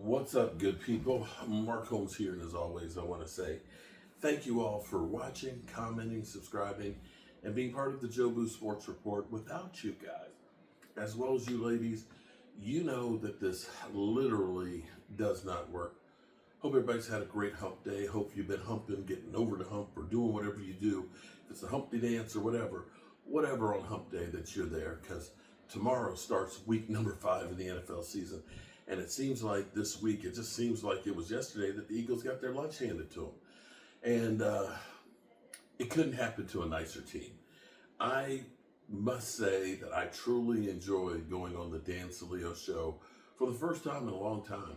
What's up, good people? Mark Holmes here, and as always, I want to say thank you all for watching, commenting, subscribing, and being part of the Joe Boo Sports Report. Without you guys, as well as you ladies, you know that this literally does not work. Hope everybody's had a great hump day. Hope you've been humping, getting over the hump, or doing whatever you do. If it's a humpty dance or whatever on hump day that you're there, because tomorrow starts week number 5 in the NFL season. And it seems like this week, it just seems like it was yesterday that the Eagles got their lunch handed to them. And it couldn't happen to a nicer team. I must say that I truly enjoyed going on the Dan Saleo show for the first time in a long time.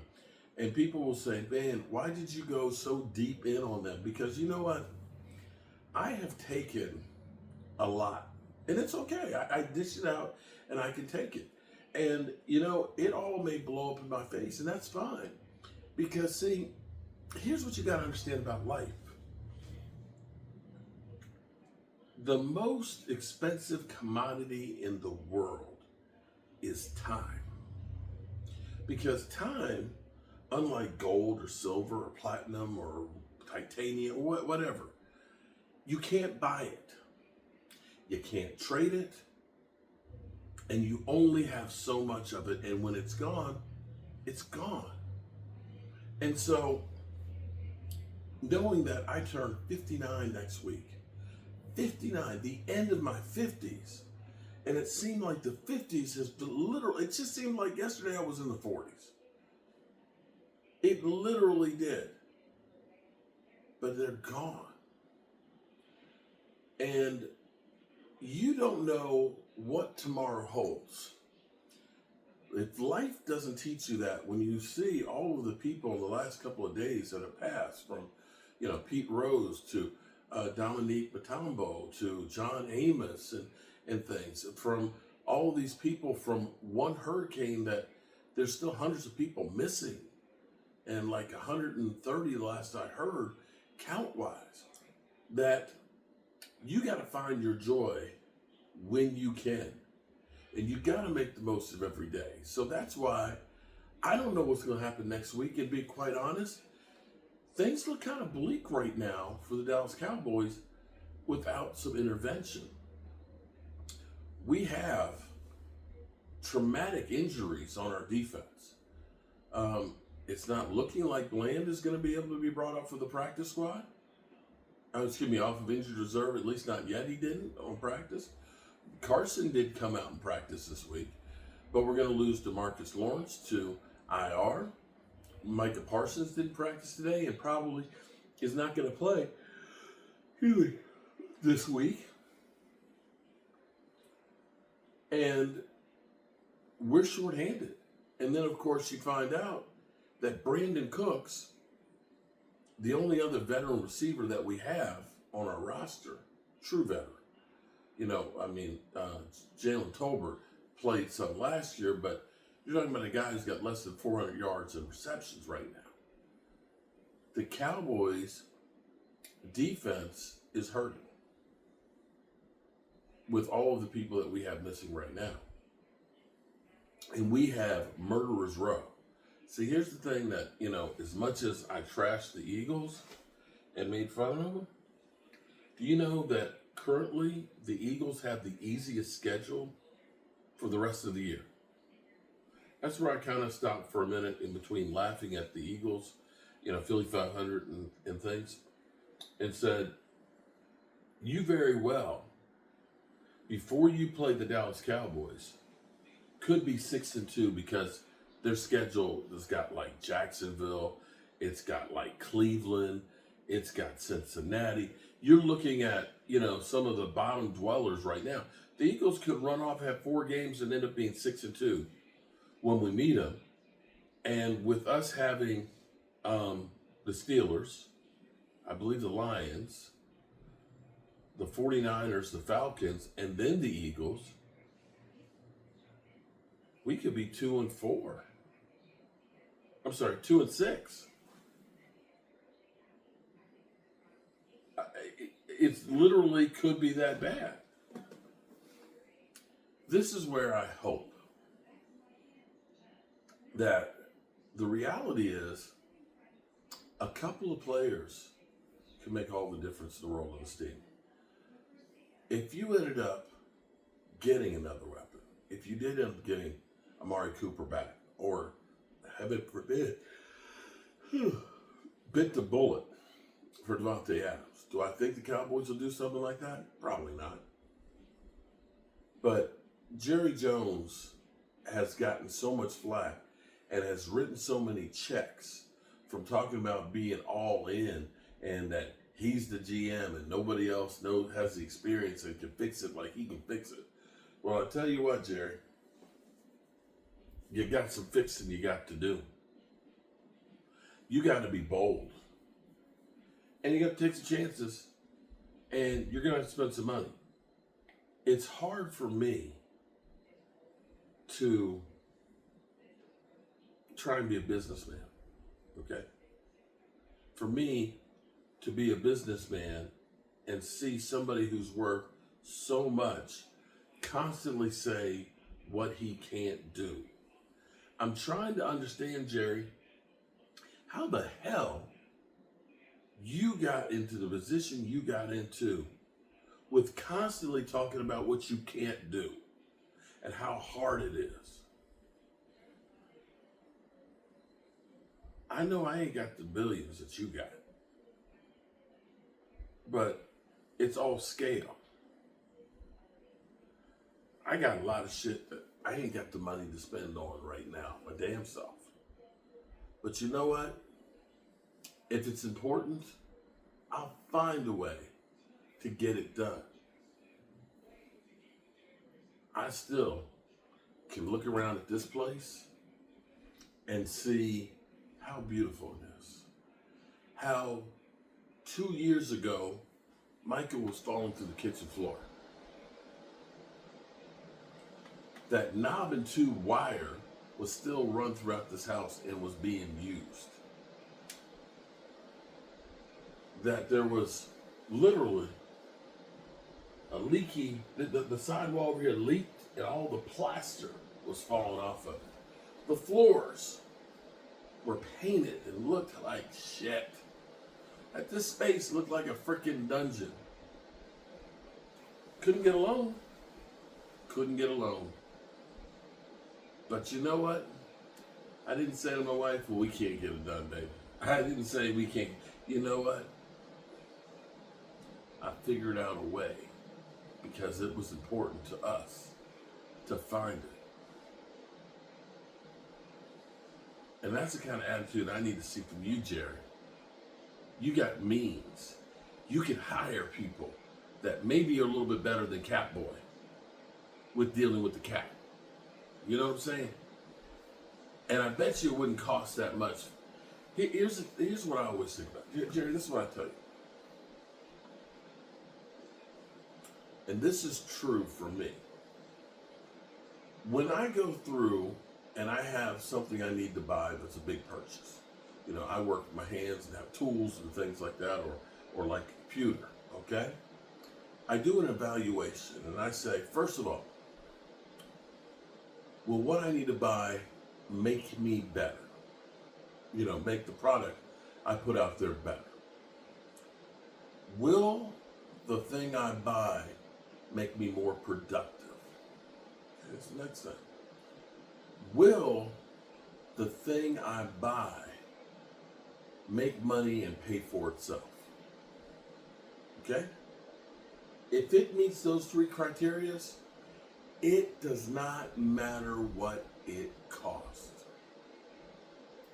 And people will say, man, why did you go so deep in on them? Because you know what? I have taken a lot. And it's okay. I dish it out and I can take it. And, you know, it all may blow up in my face, and that's fine. Because, see, here's what you got to understand about life. The most expensive commodity in the world is time. Because time, unlike gold or silver or platinum or titanium or whatever, you can't buy it. You can't trade it. And you only have so much of it. And when it's gone, it's gone. And so, knowing that I turn 59 next week, 59, the end of my 50s, and it seemed like the 50s has literally, it just seemed like yesterday I was in the 40s. It literally did. But they're gone. And you don't know what tomorrow holds. If life doesn't teach you that, when you see all of the people in the last couple of days that have passed, from Pete Rose to Dominique Mutombo to John Amos and things, from all of these people from one hurricane, that there's still hundreds of people missing, and like 130 last I heard, count-wise, that you got to find your joy when you can. And you got to make the most of every day. So that's why I don't know what's going to happen next week. And to be quite honest, things look kind of bleak right now for the Dallas Cowboys without some intervention. We have traumatic injuries on our defense. It's not looking like Bland is going to be able to be brought up for the practice squad. Off of injured reserve, at least not yet. He didn't on practice. Carson did come out and practice this week, but we're going to lose DeMarcus Lawrence to IR. Micah Parsons didn't practice today and probably is not going to play this week. And we're shorthanded. And then, of course, you find out that Brandon Cooks, the only other veteran receiver that we have on our roster, true veteran. Jalen Tolbert played some last year, but you're talking about a guy who's got less than 400 yards in receptions right now. The Cowboys' defense is hurting with all of the people that we have missing right now. And we have murderers row. See, here's the thing that, as much as I trashed the Eagles and made fun of them, do you know that currently the Eagles have the easiest schedule for the rest of the year? That's where I kind of stopped for a minute in between laughing at the Eagles, Philly 500 and things, and said, you very well, before you play the Dallas Cowboys, could be 6-2 because their schedule has got like Jacksonville, it's got like Cleveland, it's got Cincinnati. You're looking at, some of the bottom dwellers right now. The Eagles could run off, have 4 games, and end up being 6-2 when we meet them. And with us having the Steelers, I believe the Lions, the 49ers, the Falcons, and then the Eagles, we could be 2-4. I'm sorry, 2-6. It literally could be that bad. This is where I hope that the reality is a couple of players can make all the difference in the world on this team. If you ended up getting another weapon, if you did end up getting Amari Cooper back, or heaven forbid, bit the bullet for Davante Adams, do I think the Cowboys will do something like that? Probably not. But Jerry Jones has gotten so much flack and has written so many checks from talking about being all in and that he's the GM and nobody else has the experience and can fix it like he can fix it. Well, I tell you what, Jerry, you got some fixing you got to do. You got to be bold. And you got to take some chances. And you're going to have to spend some money. It's hard for me to try and be a businessman, okay? For me to be a businessman and see somebody who's worth so much constantly say what he can't do. I'm trying to understand, Jerry, how the hell you got into the position you got into with constantly talking about what you can't do and how hard it is. I know I ain't got the billions that you got, but it's all scale. I got a lot of shit that I ain't got the money to spend on right now, my damn self. But you know what? If it's important, I'll find a way to get it done. I still can look around at this place and see how beautiful it is. How 2 years ago, Michael was falling through the kitchen floor. That knob and tube wire was still run throughout this house and was being used. That there was literally a leaky, the sidewall over here leaked and all the plaster was falling off of it. The floors were painted and looked like shit. Like this space looked like a freaking dungeon. Couldn't get a loan. Couldn't get a loan. But you know what? I didn't say to my wife, well, we can't get it done, baby. I didn't say we can't. You know what? I figured out a way because it was important to us to find it. And that's the kind of attitude I need to see from you, Jerry. You got means. You can hire people that maybe are a little bit better than Catboy with dealing with the cat. You know what I'm saying? And I bet you it wouldn't cost that much. Here's what I always think about. Jerry, this is what I tell you. And this is true for me. When I go through and I have something I need to buy that's a big purchase, you know, I work with my hands and have tools and things like that, or like a computer, okay? I do an evaluation and I say, first of all, will what I need to buy make me better? You know, make the product I put out there better. Will the thing I buy make me more productive? Here's the next thing. Will the thing I buy make money and pay for itself? Okay? If it meets those three criteria, it does not matter what it costs.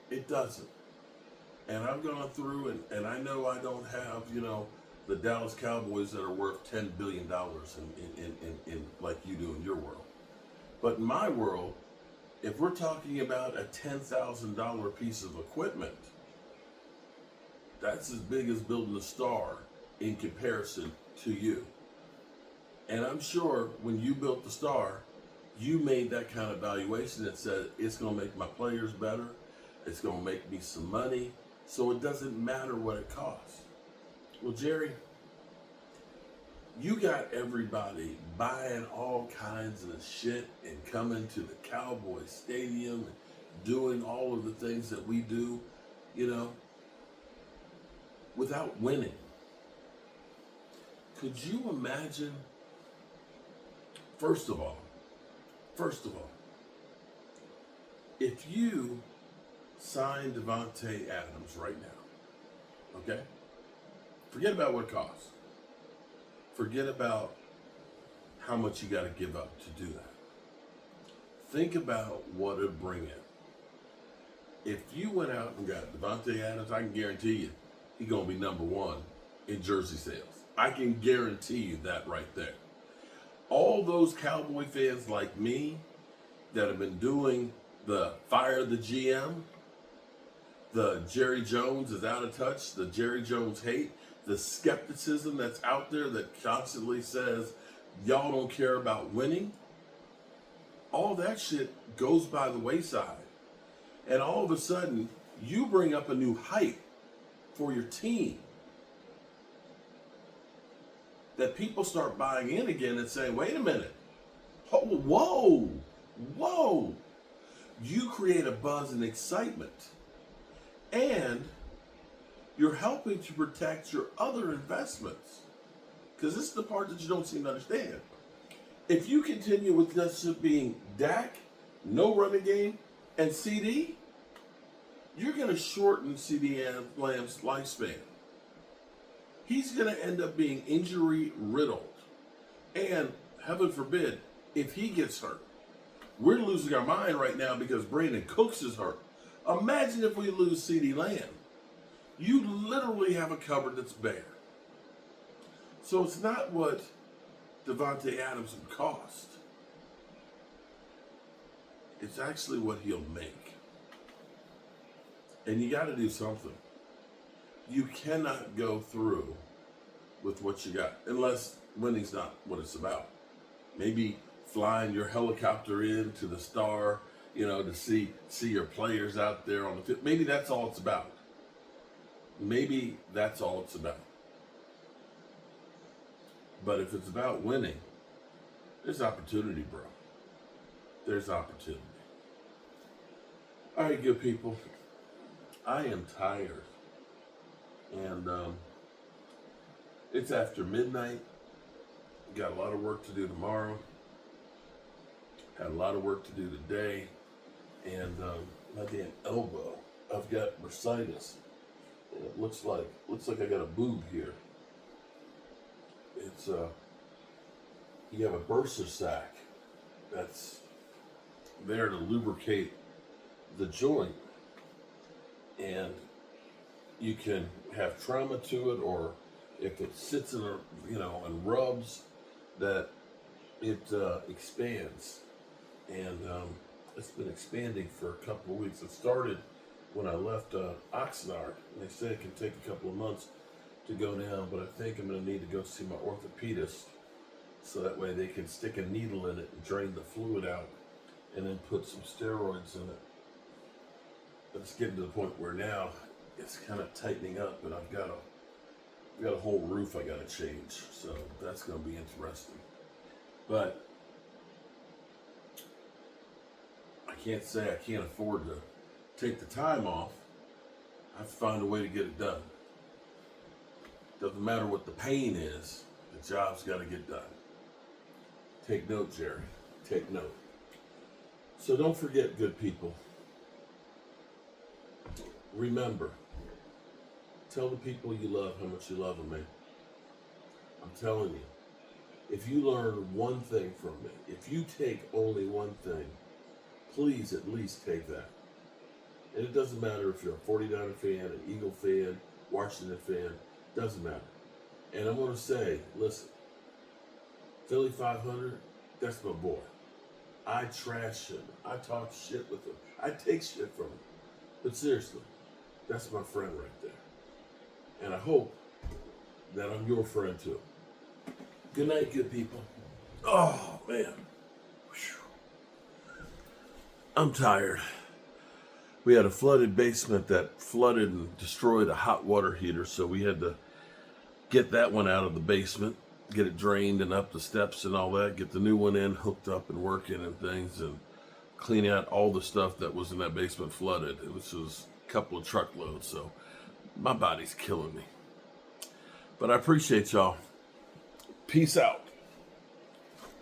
It doesn't. And I've gone through and I know I don't have, you know, the Dallas Cowboys that are worth $10 billion in like you do in your world. But in my world, if we're talking about a $10,000 piece of equipment, that's as big as building a star in comparison to you. And I'm sure when you built the star, you made that kind of valuation that said it's going to make my players better, it's going to make me some money, so it doesn't matter what it costs. Well, Jerry, you got everybody buying all kinds of shit and coming to the Cowboys Stadium and doing all of the things that we do, you know, without winning. Could you imagine, first of all, if you sign Davante Adams right now, okay? Forget about what it costs. Forget about how much you got to give up to do that. Think about what it'd bring in. If you went out and got Davante Adams, I can guarantee you he's going to be number one in jersey sales. I can guarantee you that right there. All those Cowboy fans like me that have been doing the fire the GM, the Jerry Jones is out of touch, the Jerry Jones hate, the skepticism that's out there that constantly says y'all don't care about winning, all that shit goes by the wayside. And all of a sudden, you bring up a new hype for your team that people start buying in again and saying, wait a minute, whoa. You create a buzz and excitement. And you're helping to protect your other investments. Because this is the part that you don't seem to understand. If you continue with just being Dak, no running game, and CD, you're going to shorten CD Lamb's lifespan. He's going to end up being injury riddled. And heaven forbid, if he gets hurt, we're losing our mind right now because Brandon Cooks is hurt. Imagine if we lose CD Lamb. You literally have a cupboard that's bare. So it's not what Davante Adams would cost. It's actually what he'll make. And you got to do something. You cannot go through with what you got unless winning's not what it's about. Maybe flying your helicopter in to the Star, to see your players out there on the field. Maybe that's all it's about. Maybe that's all it's about. But if it's about winning, there's opportunity, bro. There's opportunity. All right, good people. I am tired. And it's after midnight. Got a lot of work to do tomorrow. Had a lot of work to do today. And my damn elbow, I've got bursitis. And it looks like I got a boob here. It's you have a bursa sac that's there to lubricate the joint, and you can have trauma to it, or if it sits in and rubs, that it expands, and it's been expanding for a couple of weeks. It started when I left Oxnard, and they said it can take a couple of months to go down, but I think I'm going to need to go see my orthopedist so that way they can stick a needle in it and drain the fluid out and then put some steroids in it. But it's getting to the point where now it's kind of tightening up, and I've got a whole roof I got to change, so that's going to be interesting. But I can't say I can't afford to take the time off. I have to find a way to get it done. Doesn't matter what the pain is, the job's got to get done. Take note, Jerry. Take note. So don't forget, good people. Remember, tell the people you love how much you love them, man. I'm telling you, if you learn one thing from me, if you take only one thing, please at least take that. And it doesn't matter if you're a 49er fan, an Eagle fan, Washington fan, doesn't matter. And I'm going to say, listen, Philly 500, that's my boy. I trash him. I talk shit with him. I take shit from him. But seriously, that's my friend right there. And I hope that I'm your friend too. Good night, good people. Oh, man. Whew. I'm tired. We had a flooded basement that flooded and destroyed a hot water heater, so we had to get that one out of the basement, get it drained and up the steps and all that, get the new one in, hooked up and working and things. And cleaning out all the stuff that was in that basement flooded. It was a couple of truckloads, so my body's killing me. But I appreciate y'all. Peace out.